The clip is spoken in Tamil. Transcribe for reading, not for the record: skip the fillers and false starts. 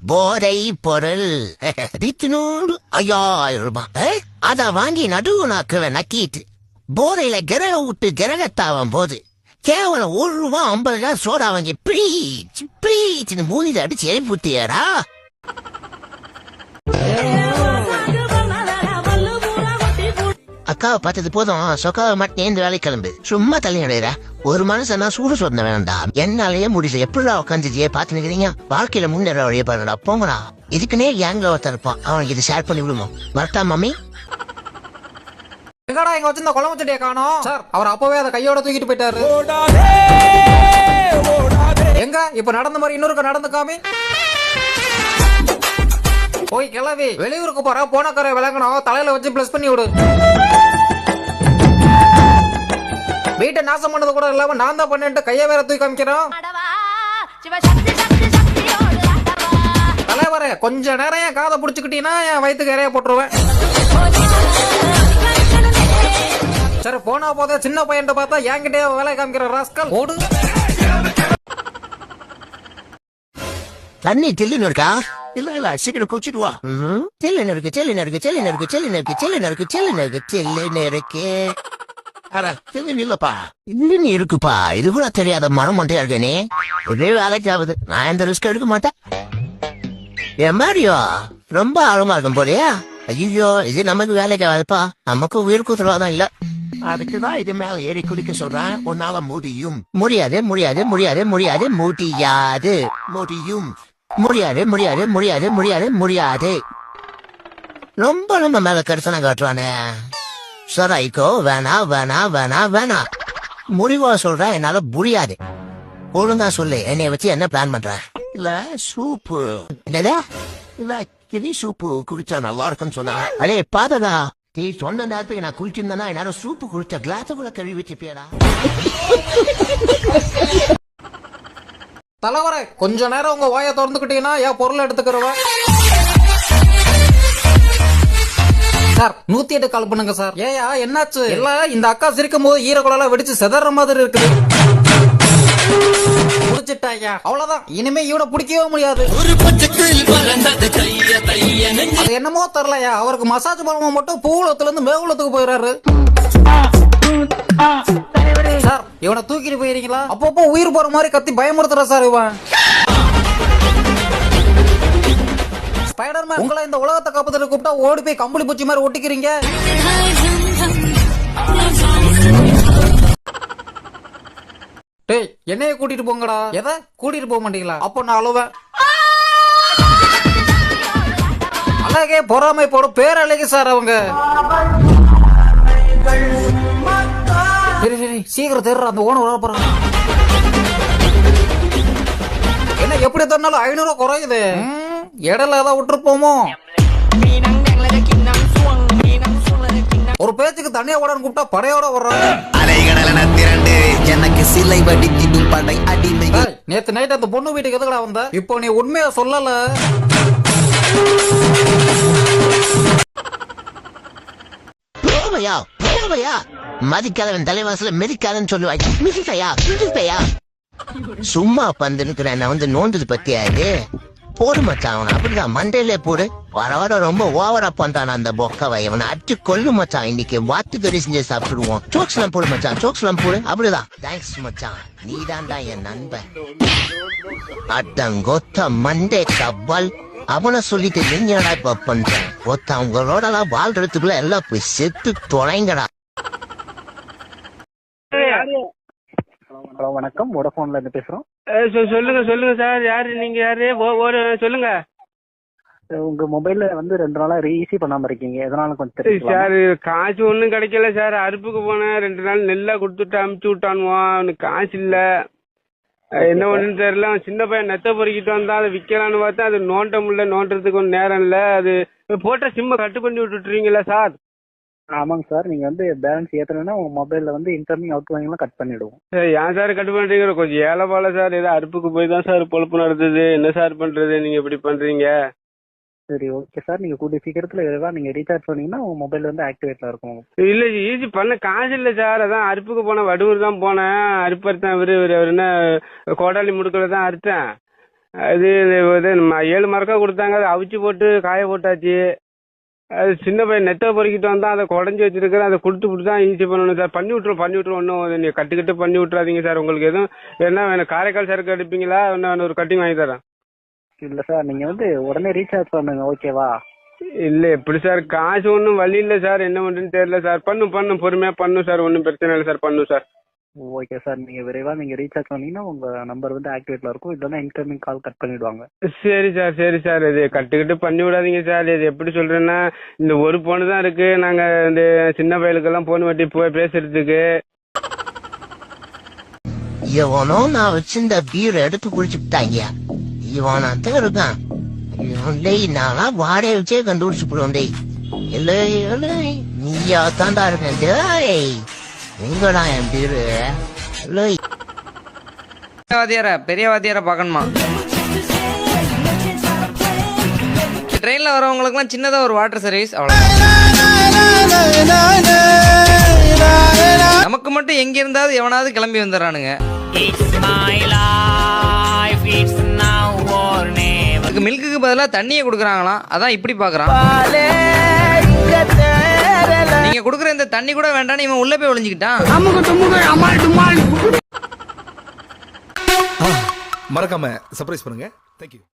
போதை பொருள் 5000 ரூபாய். அத வாங்கி நடுவு நாக்குவ நக்கிட்டு போதையில கிரக விட்டு கிரகத்தாவும் போது கேவலம் ₹1.50 சோடா வாங்கி ப்ளீச் மூலித அடிச்சு எழுப்பிட்டியடா. அக்காவை பார்த்தது போதும், சொக்காவை மட்டும் இந்த வேலை கிளம்பு. சும்மா தள்ளி நடையிற ஒரு மனுஷனா சூடு சொன்ன வேண்டாம். என்னாலேயே முடியல. எப்படிடா உட்காந்துட்டியே பாத்து நிக்கிறீங்க? வாழ்க்கையில முன்னேற வழிய பாருடா. போங்கடா. இதுக்குன்னே கேங்ல ஒருத்தர் இருப்பான், அவனுக்கு இது ஷேர் பண்ணி விடுவோம். வரட்டா மம்மி? எங்கடா இங்க வச்சிருந்த குழம்பு சட்டியை காணோம் சார். அவர் அப்பவே அதை கையோட தூக்கிட்டு போயிட்டாரு. எங்க இப்ப நடந்த மாதிரி இன்னொரு நடந்து காமி. போய் கிளவி வெளியூருக்கு போற போனக்கரை விளங்கணும், தலையில வச்சு பிளஸ் பண்ணி விடு. வீட்டை நாசம் பண்ணது கூட இல்லாம நான் தான் பண்ணிட்டு கைய வேற தூக்கி காமிக்கிறோம். தலைவரே கொஞ்ச நேரம் என் காதை புடிச்சுக்கிட்டீங்கன்னா என் வயிற்றுக்கு இறைய போட்டுருவேன். சரி போனா போத சின்ன பையன் பார்த்தா என்கிட்டே வேலை காமிக்கிற ராஸ்கல் ஓடு. தண்ணி தில்லுன்னு இருக்கா? இல்ல சீக்கிரம் குடிச்சிட்டு வா. செல்லுன்னு இருக்கு. இல்லப்பா இல்லன்னு இருக்குப்பா. இது கூட தெரியாத மனம் மண்டையா இருக்கனே. ஒரே வேலைக்கு ஆகுது. நான் எந்த ரிஸ்க் எடுக்க மாட்டேன். என் மாதிரியோ ரொம்ப ஆழமா இருக்கும் போலியா? ஐயோ இது நமக்கு வேலைக்கு ஆகுதுப்பா. நமக்கு உயிர் குத்துறவாதான் இல்ல. அதுக்குதான் இது மேல ஏறி குடிக்க சொல்றேன். உன்னால முடியும். முடியாது முடியாது முடியாது முடியாது முடியாது முடியும் முடியாது முடியாது முடியாது முடியாது முடியாது. ரொம்ப நம்ம மேல கருத்தனை காட்டுறானே. சராய்க்கோ வேணா வேணா வேணா வேணா. முடிவா சொல்றேன், என்னால முடியாது. ஒழுங்கா சொல்லு, என்னைய வச்சு என்ன பிளான் பண்ற? இல்ல சூப்பு. என்னதா? இல்ல கிளி சூப்பு குடிச்சா நல்லா இருக்குன்னு சொன்னா. அடே பாதடா, நீ சொன்ன நேரத்துக்கு நான் குளிச்சிருந்தேன்னா என்னால சூப்பு குடிச்ச கிளாஸ கூட கழுவி வச்சுப்பியடா. தலைவரே கொஞ்ச நேரம் உங்க வாயை திறந்துக்கிட்டீங்கன்னா என் பொருள் எடுத்துக்கிறவன். சார் 108 கால் பண்ணுங்க சார். ஏயா என்னாச்சு? இல்ல இந்த அக்கா சிரிக்கும் போது ஈரக்குழலாம் வெடிச்சு செதற மாதிரி இருக்குது. முடிச்சிட்டாயா? அவ்வளவுதான். இனிமே இவனை பிடிக்கவே முடியாது. அது என்னமோ தெரியலையா, அவருக்கு மசாஜ் பண்ண மட்டும் பூலத்துல இருந்து மேகுலத்துக்கு போயிடுறாரு. சார் இவனை தூக்கிட்டு போயிருக்கீங்களா? அப்பப்போ உயிர் போற மாதிரி கத்தி பயமுறுத்துற சார் இவன். ஸ்பைடர்மேன் உங்களை இந்த உலகத்தை காப்பதற்கு கூப்பிட்டா ஓடி போய் கம்பளி பூச்சி மாதிரி ஒட்டிக்கிறீங்க. டேய் என்னைய கூட்டிட்டு போங்கடா. எதை கூட்டிட்டு போக மாட்டீங்களா? அப்போ நான் அழுவேன். அழகே பொறாமை போடும் பேரழகி சார் அவங்க. சீக்கிரம் தேடுற அந்த ஓனர் வர போறாங்க. என்ன எப்படி தரனாலும் 500 குறையுது. இடல ஏதாவது விட்டுருப்போமோ? ஒரு பேச்சுக்கு தனியா ஓட கூப்பிட்டா படையோட வர்றாங்க. நேத்து நைட் அந்த பொண்ணு வீட்டுக்கு எதுக்கடா வந்த? இப்போ நீ உண்மையா சொல்லல. மதிக்காதவன் தலைவாசல மெதிக்காதன்னு சொல்லுவாங்க. மிதிப்பையா சும்மா பந்துனுக்குறேன். நான் வந்து நோண்டது பத்தியா இது? போடு மச்சான் அவனை அப்படிதான் மண்டையிலே போடு. வர வர ரொம்ப ஓவரா பண்றான் அந்த பொக்கவை. அவனை அடிச்சு கொல்லு மச்சான். இன்னைக்கு வாத்து கறி செஞ்சு சாப்பிடுவோம். சோக்ஸ் எல்லாம் போடு மச்சான், சோக்ஸ் எல்லாம் போடு. அப்படிதான். தேங்க்ஸ் மச்சான், நீ தான்டா என் நண்பன். அட்டங்கொத்த மண்டே கப்பல். அவனை சொல்லிட்டு நீங்கடா இப்ப பண்றேன். ஒருத்தவங்களோட எல்லாம் வாழ்றதுக்குள்ள எல்லாம் போய் செத்து தொலைங்கடா. ஹலோ வணக்கம், வோடஃபோன்ல இருந்து பேசுறோம். சொல்லுங்க சார். யாரு நீங்க? யாரு சொல்லுங்க. உங்க மொபைல்ல வந்து 2 நாளா ரீஇசி பண்ணாம இருக்கீங்க, எதனால கொஞ்சம் தெரியுமா சார்? காசு ஒண்ணும் கிடைக்கல சார். அறுப்புக்கு போனேன் 2 நாள் நெல்லா கொடுத்துட்டு அமுச்சு விட்டானுவான். அவனுக்கு காசு இல்ல. என்ன ஒண்ணுன்னு தெரியல. சின்ன பையன் நெத்த பொறுக்கிட்டு வந்தா அதை விக்கலான்னு பார்த்தா அது நோண்ட முடியல. நோண்டறதுக்கு ஒன்னும் நேரம் இல்ல. அது போட்ட சிம்ம கட்டு பண்ணி விட்டுறீங்களா சார்? ஆமாங்க சார், நீங்க வந்து பேலன்ஸ் ஏத்தணும்னா உங்க மொபைல்ல வந்து இன்கமிங் அவுட் கோயிங் எல்லாம் கட் பண்ணிடுவோம். ஏன் சார் கட்டு பண்றீங்க? கொஞ்சம் ஏழை போல சார். ஏதோ அறுப்புக்கு போய் தான் சார் பொழப்பு நடத்துது. என்ன சார் பண்றது? நீங்க இப்படி பண்றீங்க? சரி ஓகே சார், நீங்க கூடிய சீக்கிரத்துல ஏதாவது நீங்க ரீசார்ஜ் பண்ணீங்கன்னா உங்க மொபைல் வந்து ஆக்டிவேட்ல இருக்கும். இல்ல ஈஸி பண்ண காசு இல்ல சார். அதான் அறுப்புக்கு போனேன். வடுவூர் தான் போனேன். அறுப்பு அறுத்தேன். அவரு என்ன கோடாலி முடுக்கல தான் அறுத்தேன். அது இது நம்ம 7 மரக்கா கொடுத்தாங்க, அதை அவிச்சு போட்டு காய போட்டாச்சு. அது சின்ன பையன் நெத்தை பொறுக்கிட்டு வந்தான், அதை குடஞ்சி வச்சிருக்கிறேன். அதை கொடுத்து தான் ஈஸி பண்ணணும் சார். பண்ணி விட்டுரும் ஒன்றும் நீங்கள் கட்டுக்கிட்டு பண்ணி விட்றாதீங்க சார். உங்களுக்கு எதுவும் என்ன வேணும், காரைக்கால் சரக்கு எடுப்பீங்களா? இன்னும் ஒரு கட்டிங் வாங்கி தரேன். இல்ல சார், நீங்க வந்து உடனே ரீசார்ஜ் பண்ணுங்க, ஓகேவா? இல்லை எப்படி சார், காசு ஒன்றும் வழி இல்லை சார். என்ன பண்ணுன்னு தெரியல சார். பண்ணும் பொறுமையாக பண்ணும் சார். ஒன்றும் பிரச்சனை இல்லை சார், பண்ணும் சார். ஓகே சார், நீங்க விரைவா நீங்க ரீசார்ஜ் பண்ணீங்கன்னா உங்க நம்பர் வந்து ஆக்டிவேட்ல இருக்கும். இல்லைன்னா இன்கமிங் கால் கட் பண்ணிடுவாங்க. சரி சார். இது கட்டுக்கிட்டு பண்ணி விடாதீங்க சார். இது எப்படி சொல்றேன்னா, இந்த ஒரு போனு தான் இருக்கு. நாங்க இந்த சின்ன பயலுக்கெல்லாம் போன் வட்டி போய் பேசுறதுக்கு. இவனோ நான் வச்சிருந்த பீர் எடுத்து குடிச்சுட்டாங்க. இவன் தான் இருக்கான். நானா வாடகை வச்சே கண்டுபிடிச்சு போடுவோம். டேய் இல்லை நீயா தாண்டா இருக்கேன். டேய் எங்கடா என் பீரு? இல்லை பெரிய வாத்தியார பார்க்கணுமா? ட்ரெயின்ல வரவங்களுக்குலாம் சின்னதா ஒரு வாட்டர் சர்வீஸ், அவ்வளவுதான். நமக்கு மட்டும் எங்க இருந்தாவது எவனாவது கிளம்பி வந்துடுறானுங்க. அதுக்கு மில்க்குக்கு பதிலா தண்ணியை கொடுக்குறாங்களாம், அதான் இப்படி பாக்குறான். நீங்க கொடுக்குற இந்த தண்ணி கூட வேண்டான்னு இவன் உள்ள போய் ஒளிஞ்சுக்கிட்டான். மறக்காம சர்ப்ரைஸ் பண்ணுங்க. தேங்க்யூ.